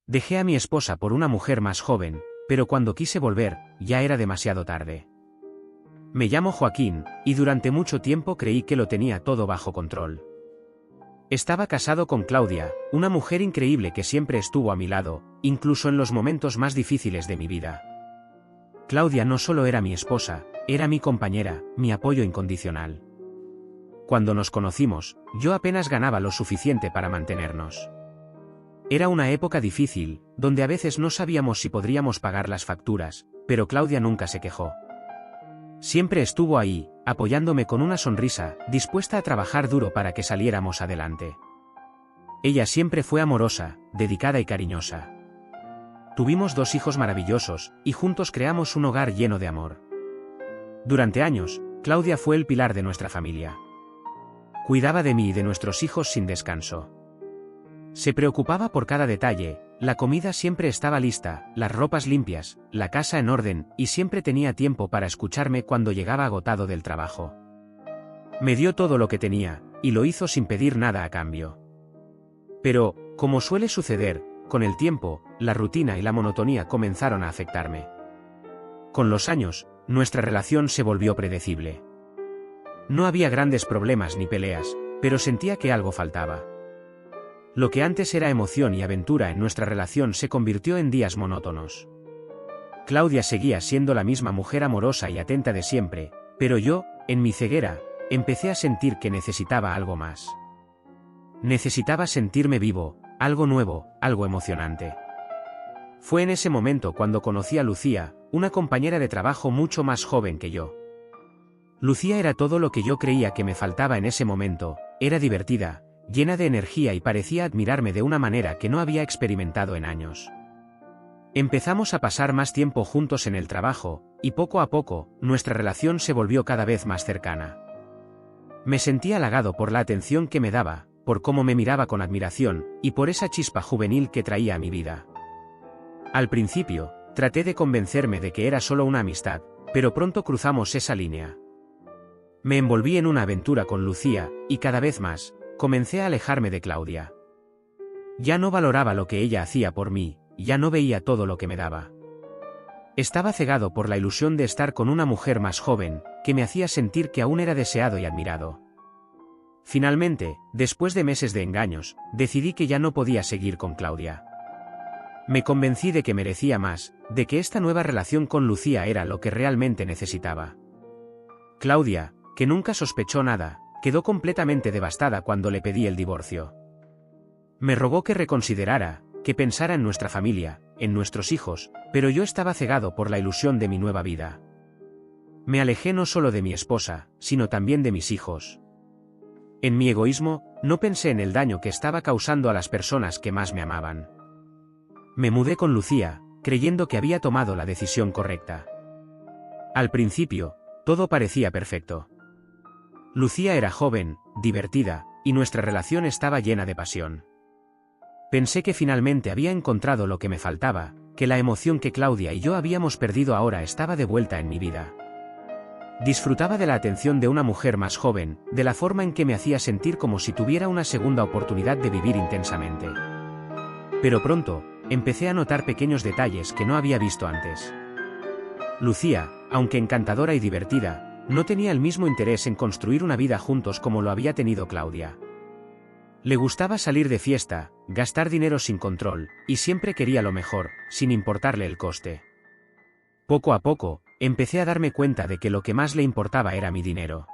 Dejé a mi esposa por una mujer más joven, pero cuando quise volver, ya era demasiado tarde. Me llamo Joaquín, y durante mucho tiempo creí que lo tenía todo bajo control. Estaba casado con Claudia, una mujer increíble que siempre estuvo a mi lado, incluso en los momentos más difíciles de mi vida. Claudia no solo era mi esposa, era mi compañera, mi apoyo incondicional. Cuando nos conocimos, yo apenas ganaba lo suficiente para mantenernos. Era una época difícil, donde a veces no sabíamos si podríamos pagar las facturas, pero Claudia nunca se quejó. Siempre estuvo ahí, apoyándome con una sonrisa, dispuesta a trabajar duro para que saliéramos adelante. Ella siempre fue amorosa, dedicada y cariñosa. Tuvimos 2 hijos maravillosos, y juntos creamos un hogar lleno de amor. Durante años, Claudia fue el pilar de nuestra familia. Cuidaba de mí y de nuestros hijos sin descanso. Se preocupaba por cada detalle, la comida siempre estaba lista, las ropas limpias, la casa en orden, y siempre tenía tiempo para escucharme cuando llegaba agotado del trabajo. Me dio todo lo que tenía, y lo hizo sin pedir nada a cambio. Pero, como suele suceder, con el tiempo, la rutina y la monotonía comenzaron a afectarme. Con los años, nuestra relación se volvió predecible. No había grandes problemas ni peleas, pero sentía que algo faltaba. Lo que antes era emoción y aventura en nuestra relación se convirtió en días monótonos. Claudia seguía siendo la misma mujer amorosa y atenta de siempre, pero yo, en mi ceguera, empecé a sentir que necesitaba algo más. Necesitaba sentirme vivo, algo nuevo, algo emocionante. Fue en ese momento cuando conocí a Lucía, una compañera de trabajo mucho más joven que yo. Lucía era todo lo que yo creía que me faltaba en ese momento, era divertida, llena de energía y parecía admirarme de una manera que no había experimentado en años. Empezamos a pasar más tiempo juntos en el trabajo, y poco a poco, nuestra relación se volvió cada vez más cercana. Me sentí halagado por la atención que me daba, por cómo me miraba con admiración, y por esa chispa juvenil que traía a mi vida. Al principio, traté de convencerme de que era solo una amistad, pero pronto cruzamos esa línea. Me envolví en una aventura con Lucía, y cada vez más, comencé a alejarme de Claudia. Ya no valoraba lo que ella hacía por mí, ya no veía todo lo que me daba. Estaba cegado por la ilusión de estar con una mujer más joven, que me hacía sentir que aún era deseado y admirado. Finalmente, después de meses de engaños, decidí que ya no podía seguir con Claudia. Me convencí de que merecía más, de que esta nueva relación con Lucía era lo que realmente necesitaba. Claudia, que nunca sospechó nada, quedó completamente devastada cuando le pedí el divorcio. Me rogó que reconsiderara, que pensara en nuestra familia, en nuestros hijos, pero yo estaba cegado por la ilusión de mi nueva vida. Me alejé no solo de mi esposa, sino también de mis hijos. En mi egoísmo, no pensé en el daño que estaba causando a las personas que más me amaban. Me mudé con Lucía, creyendo que había tomado la decisión correcta. Al principio, todo parecía perfecto. Lucía era joven, divertida, y nuestra relación estaba llena de pasión. Pensé que finalmente había encontrado lo que me faltaba, que la emoción que Claudia y yo habíamos perdido ahora estaba de vuelta en mi vida. Disfrutaba de la atención de una mujer más joven, de la forma en que me hacía sentir como si tuviera una segunda oportunidad de vivir intensamente. Pero pronto, empecé a notar pequeños detalles que no había visto antes. Lucía, aunque encantadora y divertida, no tenía el mismo interés en construir una vida juntos como lo había tenido Claudia. Le gustaba salir de fiesta, gastar dinero sin control, y siempre quería lo mejor, sin importarle el coste. Poco a poco, empecé a darme cuenta de que lo que más le importaba era mi dinero.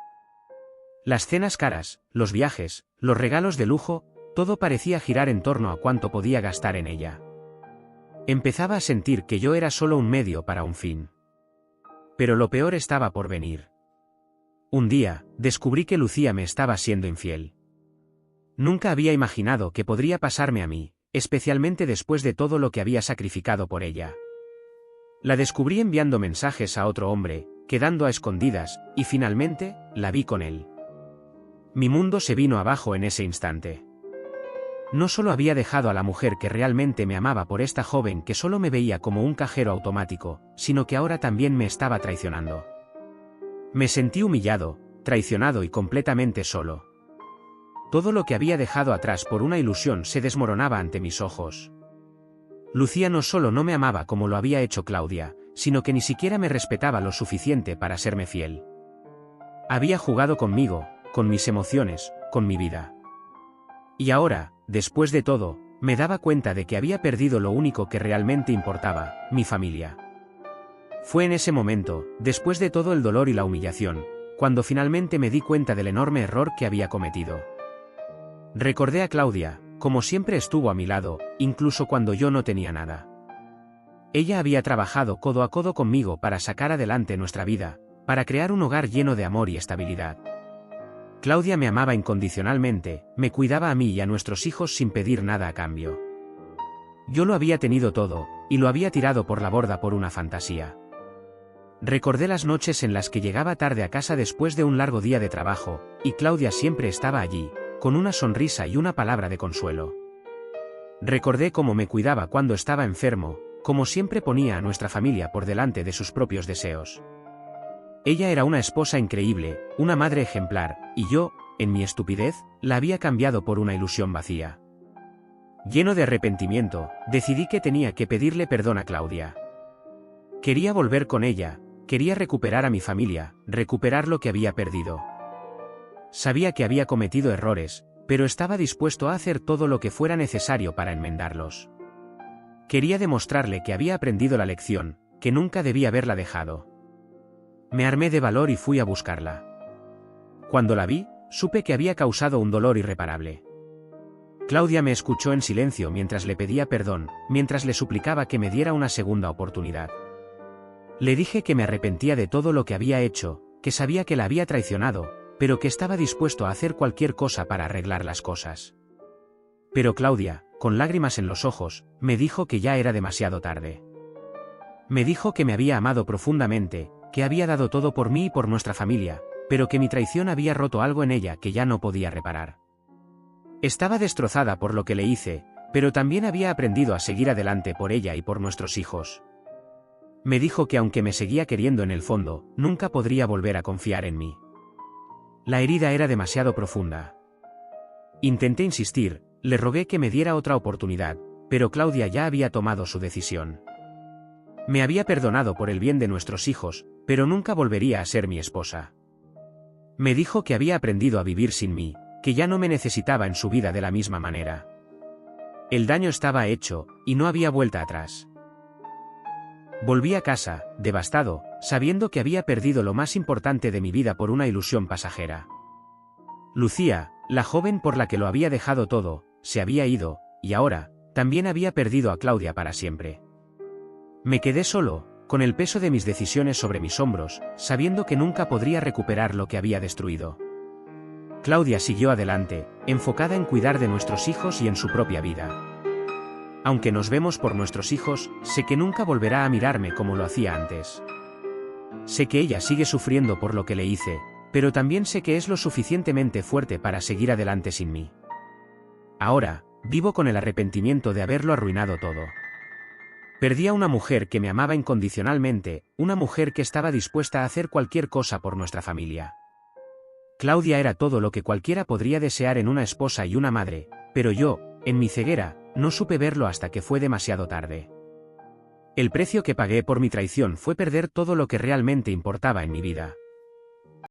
Las cenas caras, los viajes, los regalos de lujo, todo parecía girar en torno a cuánto podía gastar en ella. Empezaba a sentir que yo era solo un medio para un fin. Pero lo peor estaba por venir. Un día, descubrí que Lucía me estaba siendo infiel. Nunca había imaginado que podría pasarme a mí, especialmente después de todo lo que había sacrificado por ella. La descubrí enviando mensajes a otro hombre, quedando a escondidas, y finalmente, la vi con él. Mi mundo se vino abajo en ese instante. No solo había dejado a la mujer que realmente me amaba por esta joven que solo me veía como un cajero automático, sino que ahora también me estaba traicionando. Me sentí humillado, traicionado y completamente solo. Todo lo que había dejado atrás por una ilusión se desmoronaba ante mis ojos. Lucía no solo no me amaba como lo había hecho Claudia, sino que ni siquiera me respetaba lo suficiente para serme fiel. Había jugado conmigo, con mis emociones, con mi vida. Y ahora, después de todo, me daba cuenta de que había perdido lo único que realmente importaba, mi familia. Fue en ese momento, después de todo el dolor y la humillación, cuando finalmente me di cuenta del enorme error que había cometido. Recordé a Claudia, como siempre estuvo a mi lado, incluso cuando yo no tenía nada. Ella había trabajado codo a codo conmigo para sacar adelante nuestra vida, para crear un hogar lleno de amor y estabilidad. Claudia me amaba incondicionalmente, me cuidaba a mí y a nuestros hijos sin pedir nada a cambio. Yo lo había tenido todo, y lo había tirado por la borda por una fantasía. Recordé las noches en las que llegaba tarde a casa después de un largo día de trabajo, y Claudia siempre estaba allí, con una sonrisa y una palabra de consuelo. Recordé cómo me cuidaba cuando estaba enfermo, cómo siempre ponía a nuestra familia por delante de sus propios deseos. Ella era una esposa increíble, una madre ejemplar, y yo, en mi estupidez, la había cambiado por una ilusión vacía. Lleno de arrepentimiento, decidí que tenía que pedirle perdón a Claudia. Quería volver con ella, quería recuperar a mi familia, recuperar lo que había perdido. Sabía que había cometido errores, pero estaba dispuesto a hacer todo lo que fuera necesario para enmendarlos. Quería demostrarle que había aprendido la lección, que nunca debía haberla dejado. Me armé de valor y fui a buscarla. Cuando la vi, supe que había causado un dolor irreparable. Claudia me escuchó en silencio mientras le pedía perdón, mientras le suplicaba que me diera una segunda oportunidad. Le dije que me arrepentía de todo lo que había hecho, que sabía que la había traicionado, pero que estaba dispuesto a hacer cualquier cosa para arreglar las cosas. Pero Claudia, con lágrimas en los ojos, me dijo que ya era demasiado tarde. Me dijo que me había amado profundamente, que había dado todo por mí y por nuestra familia, pero que mi traición había roto algo en ella que ya no podía reparar. Estaba destrozada por lo que le hice, pero también había aprendido a seguir adelante por ella y por nuestros hijos. Me dijo que aunque me seguía queriendo en el fondo, nunca podría volver a confiar en mí. La herida era demasiado profunda. Intenté insistir, le rogué que me diera otra oportunidad, pero Claudia ya había tomado su decisión. Me había perdonado por el bien de nuestros hijos, pero nunca volvería a ser mi esposa. Me dijo que había aprendido a vivir sin mí, que ya no me necesitaba en su vida de la misma manera. El daño estaba hecho, y no había vuelta atrás. Volví a casa, devastado, sabiendo que había perdido lo más importante de mi vida por una ilusión pasajera. Lucía, la joven por la que lo había dejado todo, se había ido, y ahora, también había perdido a Claudia para siempre. Me quedé solo, con el peso de mis decisiones sobre mis hombros, sabiendo que nunca podría recuperar lo que había destruido. Claudia siguió adelante, enfocada en cuidar de nuestros hijos y en su propia vida. Aunque nos vemos por nuestros hijos, sé que nunca volverá a mirarme como lo hacía antes. Sé que ella sigue sufriendo por lo que le hice, pero también sé que es lo suficientemente fuerte para seguir adelante sin mí. Ahora, vivo con el arrepentimiento de haberlo arruinado todo. Perdí a una mujer que me amaba incondicionalmente, una mujer que estaba dispuesta a hacer cualquier cosa por nuestra familia. Claudia era todo lo que cualquiera podría desear en una esposa y una madre, pero yo, en mi ceguera, no supe verlo hasta que fue demasiado tarde. El precio que pagué por mi traición fue perder todo lo que realmente importaba en mi vida.